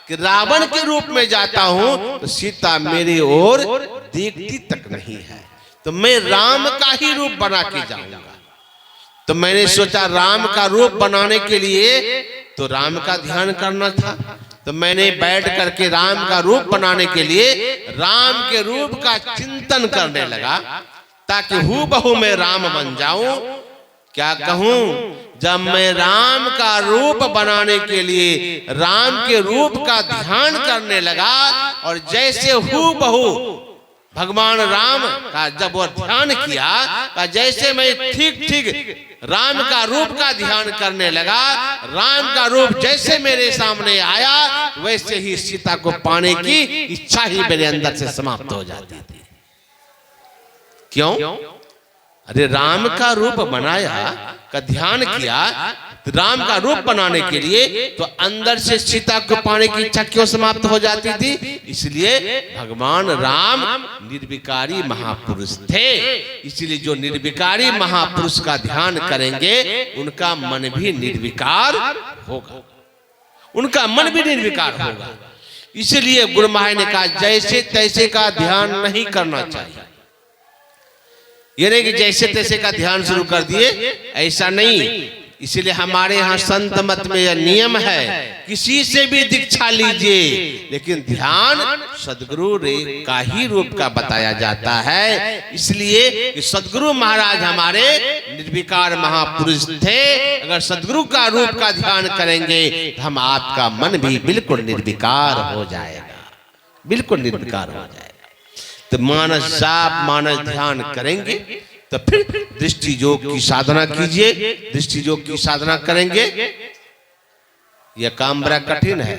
Speaker 1: कि रावण के रूप में जाता हूं तो सीता मेरी ओर देखती तक नहीं है, तो मैं राम का ही रूप बना के जाऊंगा। तो मैंने सोचा राम का रूप बनाने के लिए तो राम का ध्यान करना था, तो मैंने बैठ करके राम का रूप बनाने के लिए राम के रूप का चिंतन करने लगा, ताकि हूबहू मैं राम बन जाऊं। क्या कहूं, जब मैं राम का रूप बनाने के लिए राम के रूप का ध्यान करने लगा, और जैसे हूबहू भगवान राम का जब वो ध्यान किया, का जैसे मैं ठीक ठीक राम का रूप का ध्यान करने लगा, राम का रूप जैसे मेरे सामने आया, वैसे ही सीता को पाने की इच्छा ही मेरे अंदर से समाप्त हो जाती थी। क्यों? अरे राम का रूप बनाया, का ध्यान किया, राम का रूप बनाने के लिए, तो अंदर से सीता को पाने की इच्छा क्यों समाप्त हो जाती थी? इसलिए भगवान राम निर्विकारी महापुरुष थे। इसलिए जो निर्विकारी महापुरुष का ध्यान करेंगे उनका मन भी निर्विकार होगा, उनका मन भी निर्विकार होगा। इसलिए गुरु महाराज ने कहा जैसे तैसे का ध्यान नहीं करना चाहिए। ये नहीं कि जैसे तैसे का ध्यान शुरू कर दिए, ऐसा नहीं। इसलिए हमारे यहाँ संत मत में यह नियम है, किसी से भी दीक्षा लीजिए, लेकिन ध्यान सदगुरु का ही रूप का बताया जाता है। इसलिए कि सदगुरु महाराज हमारे निर्विकार महापुरुष थे। अगर सदगुरु का रूप का ध्यान करेंगे तो हम आपका मन भी बिल्कुल निर्विकार हो जाएगा, बिल्कुल निर्विकार हो जाएगा। तो मानस जाप मानस ध्यान करेंगे तो फिर दृष्टि योग की साधना कीजिए। दृष्टि योग की साधना करेंगे, यह काम बड़ा कठिन है,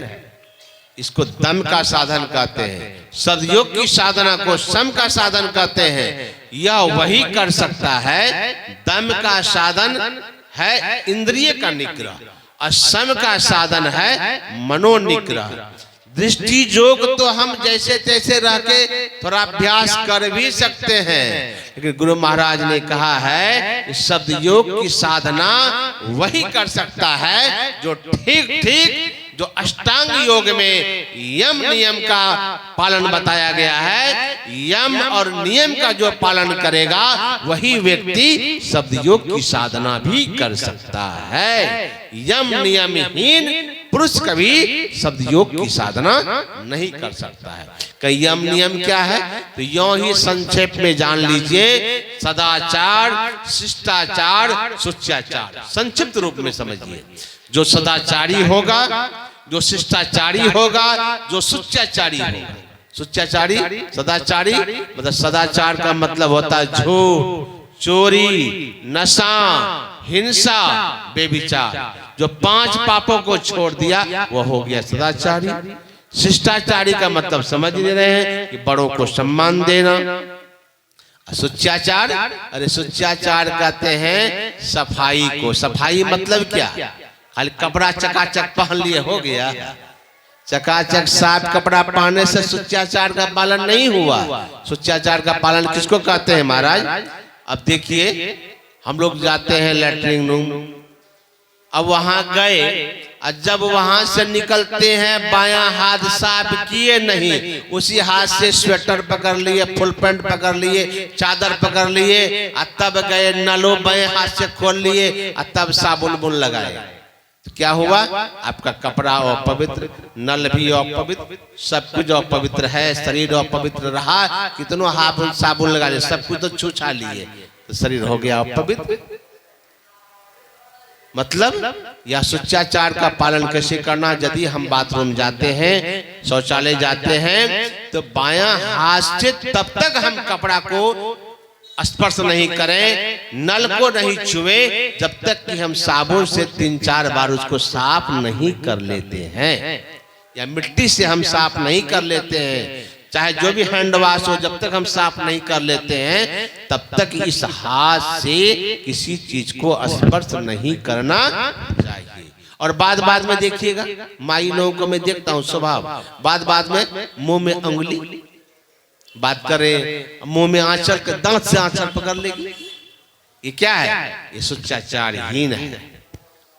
Speaker 1: इसको दम का साधन कहते हैं। सदयोग की साधना को सम का साधन कहते हैं। यह वही कर सकता है। दम का साधन है इंद्रिय का निग्रह, और सम का साधन है मनोनिग्रह। दृष्टि योग तो हम जैसे तैसे रह के थोड़ा अभ्यास कर भी सकते हैं, लेकिन गुरु महाराज ने कहा है शब्द योग की साधना वही कर सकता है जो ठीक ठीक जो अष्टांग योग में यम नियम का पालन बताया गया है, यम और नियम का जो पालन करेगा वही व्यक्ति शब्द योग की साधना भी कर सकता है। यम नियमहीन पुरुष कभी शब्द योग की साधना नहीं कर सकता है। कई यम नियम क्या है तो यों ही संक्षेप में जान लीजिए। सदाचार, शिष्टाचार, सुचाचार, संक्षिप्त रूप में समझिए। जो सदाचारी होगा, जो शिष्टाचारी होगा, जो सुचाचारी होगा। सुचाचारी, सदाचारी मतलब सदाचार का मतलब होता है झूठ, चोरी, नशा, हिंसा, बेविचार। जो 5 पापों को छोड़ दिया वो हो गया सदाचारी। शिष्टाचारी का मतलब समझ नहीं रहे हैं कि बड़ों को सम्मान देना। सुचाचार, अरे सुचाचार कहते हैं सफाई को। सफाई मतलब क्या? खाली कपड़ा चकाचक पहन लिए हो गया? चकाचक साफ कपड़ा पहनने से सुचाचार का पालन नहीं हुआ। सुचाचार का पालन किसको कहते हैं महाराज? अब देखिए हम लोग जाते हैं लैट्रिन रूम, अब वहां गए, और जब वहां से निकलते हैं बायां हाथ साफ किए नहीं, उसी हाथ से स्वेटर पकड़ लिए, फुल पैंट पकड़ लिए, चादर पकड़ लिए, और तब गए नलो बाएं हाथ से खोल लिए, और तब साबुन बुन लगाए। तो क्या हुआ? आपका कपड़ा अपवित्र, नल भी अपवित्र, सब कुछ अपवित्र है, शरीर अपवित्र रहा। कितनों हाथ साबुन लगा लिए, सब कुछ तो छूछा लिए, तो शरीर हो गया अपवित्र। मतलब यह सुचाचार का पालन कैसे करना? यदि हम बाथरूम जाते हैं, शौचालय जाते हैं, तो बायां हाथ से तब तक हम कपड़ा को स्पर्श नहीं करें, नल को नहीं छुए, जब तक कि हम साबुन से 3-4 बार उसको साफ नहीं कर लेते हैं, या मिट्टी से हम साफ नहीं कर लेते हैं, चाहे जो भी हैंड वॉश हो, जब तक हम साफ नहीं कर लेते हैं तब तक इस हाथ से किसी चीज को स्पर्श नहीं करना चाहिए। और बाद में देखिएगा, माई लोगों को मैं देखता हूँ स्वभाव, बाद में मुंह में उंगली बात करे, मुंह में आंचल के दांत से आंचल पकड़ लेगी। ये क्या है? ये शिष्टाचारहीन है।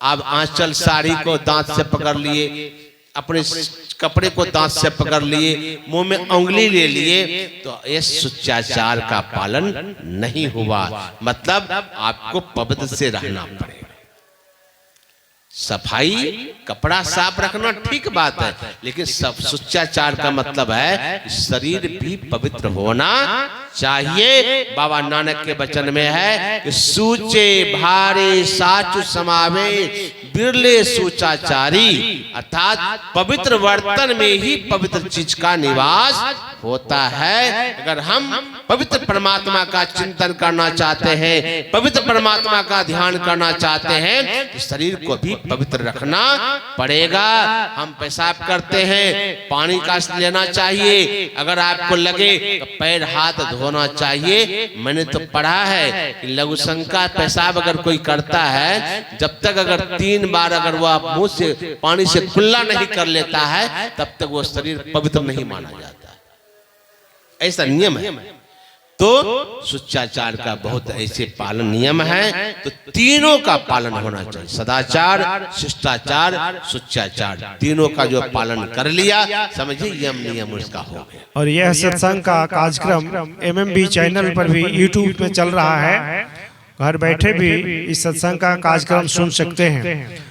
Speaker 1: अब आंचल साड़ी को दांत से पकड़ लिए, अपने कपड़े को दांत से पकड़ लिए, मुंह में उंगली ले लिए, तो ये शिष्टाचार का पालन नहीं हुआ। मतलब आपको पवित्र से रहना पड़ेगा। सफाई, कपड़ा साफ रखना ठीक बात है, लेकिन सब शिष्टाचार का मतलब है शरीर भी पवित्र होना चाहिए। बाबा नानक के वचन में है कि सूचे भारे साचु समावे बिरले सूचाचारी, अर्थात पवित्र बर्तन में ही पवित्र चीज का निवास होता है। अगर हम पवित्र परमात्मा का चिंतन करना चाहते हैं, पवित्र परमात्मा का ध्यान करना चाहते हैं, तो शरीर को भी पवित्र रखना पड़ेगा। हम पेशाब करते हैं, पानी का लेना चाहिए, अगर आपको लगे तो पैर हाथ धोना चाहिए। मैंने तो पढ़ा है कि लघु शंका पेशाब अगर कोई करता है, जब तक अगर 3 बार अगर वो मुंह से पानी से कुल्ला नहीं कर लेता है, तब तक वो शरीर पवित्र नहीं माना जाता। ऐसा नियम है। तो शिष्टाचार का बहुत ऐसे पालन नियम है, तो तीनों का पालन होना चाहिए। सदाचार, शिष्टाचार, शिष्टाचार, तीनों का जो पालन कर लिया, समझिए यम नियम उसका हो गया।
Speaker 3: और यह सत्संग का कार्यक्रम MMB चैनल पर भी YouTube में चल रहा है। घर बैठे भी इस सत्संग का कार्यक्रम सुन सकते हैं।